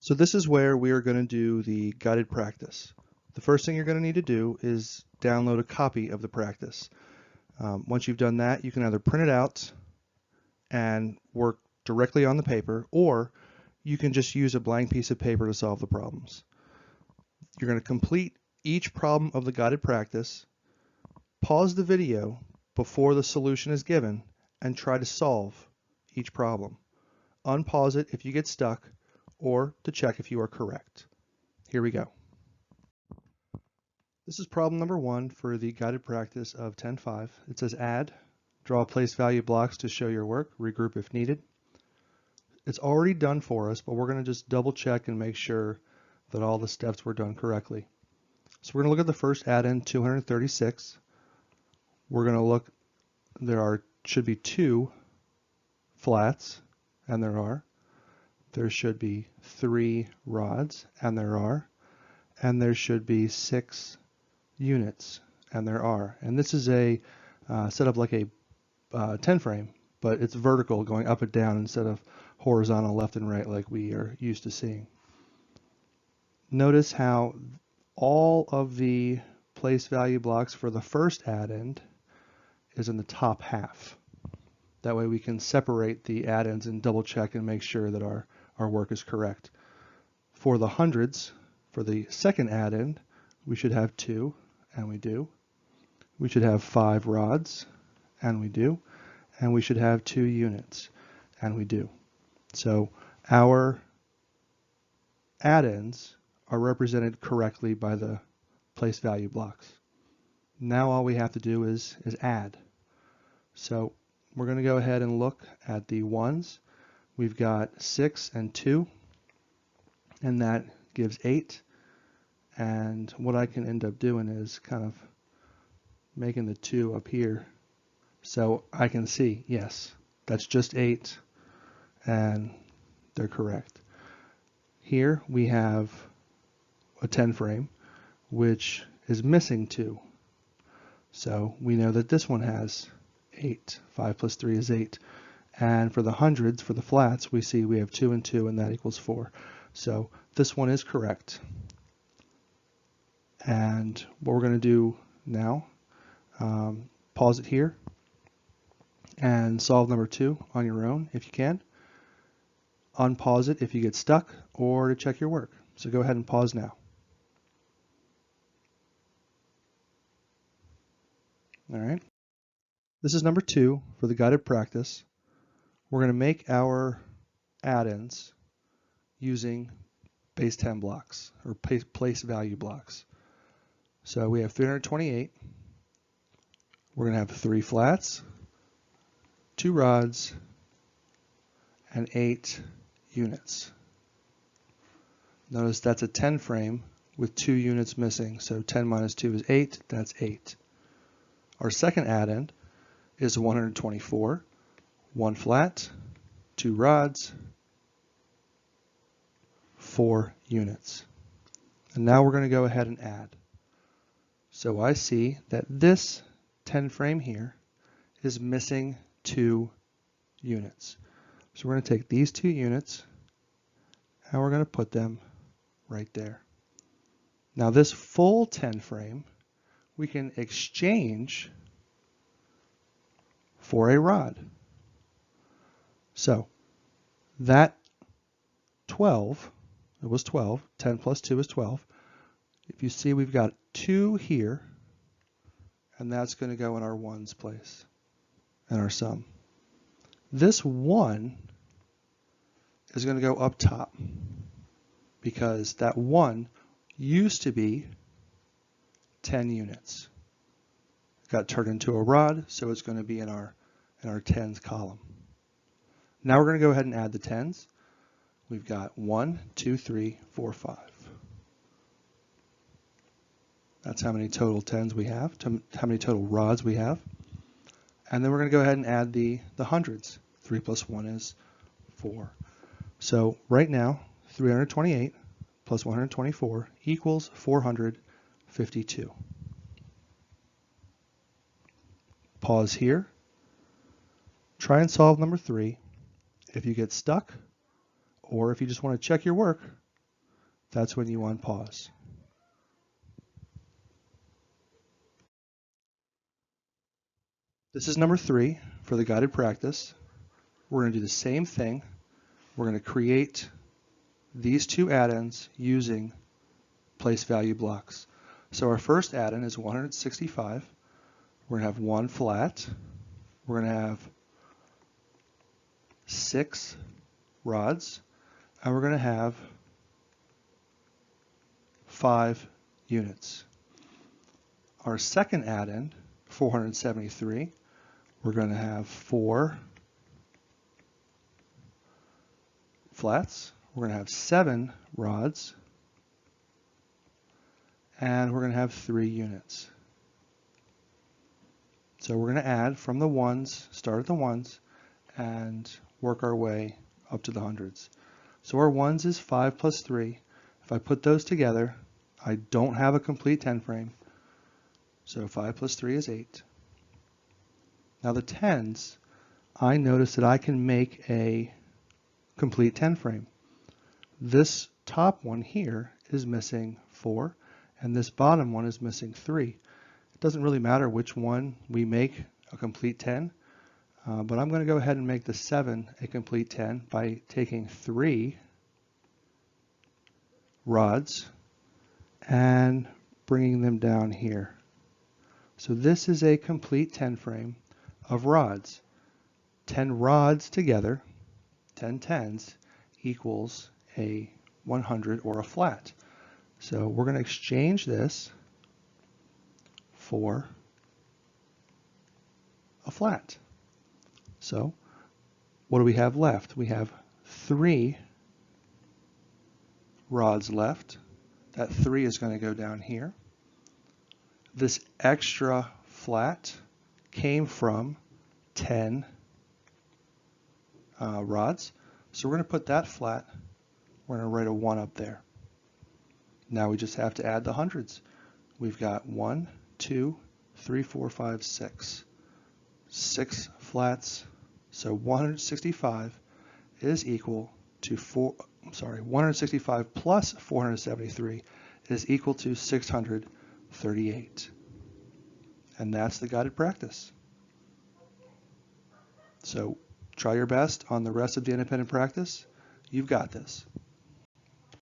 So this is where we are going to do the guided practice. The first thing you're going to need to do is download a copy of the practice. Once you've done that, you can either print it out and work directly on the paper, or you can just use a blank piece of paper to solve the problems. You're going to complete each problem of the guided practice, pause the video before the solution is given, and try to solve each problem. Unpause it if you get stuck, or to check if you are correct. Here we go. This is problem number 1 for the guided practice of 10.5. It says add, draw place value blocks to show your work, regroup if needed. It's already done for us, but we're going to just double check and make sure that all the steps were done correctly. So we're going to look at the first add-in, 236. We're going to look, should be 2 flats, and there are. There should be 3 rods, and there are. And there should be 6 units, and there are. And this is a set up like a 10 frame, but it's vertical, going up and down instead of horizontal left and right like we are used to seeing. Notice how all of the place value blocks for the first add-in is in the top half. That way we can separate the add-ins and double check and make sure that our work is correct. For the hundreds, for the second add-in, we should have 2, and we do. We should have 5 rods, and we do. And we should have 2 units, and we do. So our add-ins are represented correctly by the place value blocks. Now all we have to do is add. So we're going to go ahead and look at the ones. We've got 6 and 2, and that gives 8. And what I can end up doing is kind of making the 2 up here so I can see, yes, that's just 8, and they're correct. Here we have a 10 frame, which is missing 2. So we know that this one has 8. 5 plus 3 is 8. And for the hundreds, for the flats, we see we have 2 and 2, and that equals 4. So this one is correct. And what we're going to do now, pause it here and solve number 2 on your own if you can. Unpause it if you get stuck, or to check your work. So go ahead and pause now. All right. This is number 2 for the guided practice. We're going to make our add-ins using base 10 blocks, or place value blocks. So we have 328. We're going to have 3 flats, 2 rods, and 8 units. Notice that's a 10 frame with 2 units missing. So 10 minus 2 is 8. That's 8. Our second add-in is 124. 1 flat, 2 rods, 4 units. And now we're going to go ahead and add. So I see that this 10 frame here is missing 2 units. So we're going to take these 2 units and we're going to put them right there. Now this full 10 frame we can exchange for a rod. So that 12, it was 12, 10 plus 2 is 12. If you see, we've got 2 here, and that's going to go in our ones place and our sum. This 1 is going to go up top because that 1 used to be 10 units. It got turned into a rod, so it's going to be in our tens column. Now we're going to go ahead and add the tens. We've got 1, 2, 3, 4, 5. That's how many total tens we have, how many total rods we have. And then we're going to go ahead and add the hundreds. 3 plus 1 is 4. So right now, 328 plus 124 equals 452. Pause here. Try and solve number 3. If you get stuck, or if you just want to check your work, that's when you unpause. This is number 3 for the guided practice. We're going to do the same thing. We're going to create these two add-ins using place value blocks. So our first add-in is 165. We're going to have one flat. We're going to have 6 rods. And we're going to have 5 units. Our second add-in, 473, we're going to have 4 flats. We're going to have 7 rods. And we're going to have 3 units. So we're going to add from the ones, start at the ones, and work our way up to the hundreds. So our ones is 5 plus 3. If I put those together, I don't have a complete 10 frame. So 5 plus 3 is 8. Now the tens, I notice that I can make a complete 10 frame. This top one here is missing 4, and this bottom one is missing 3. It doesn't really matter which one we make a complete 10, but I'm going to go ahead and make the 7 a complete 10 by taking 3 rods and bringing them down here. So this is a complete 10 frame of rods. 10 rods together, 10 tens, equals a 100 or a flat. So we're going to exchange this for a flat. So what do we have left? We have 3 rods left. That 3 is going to go down here. This extra flat came from 10 rods. So we're going to put that flat, we're going to write a 1 up there. Now we just have to add the hundreds. We've got 1, 2, 3, 4, 5, 6. 6 flats. So 165 is equal to 165 plus 473 is equal to 638. And that's the guided practice. So try your best on the rest of the independent practice. You've got this.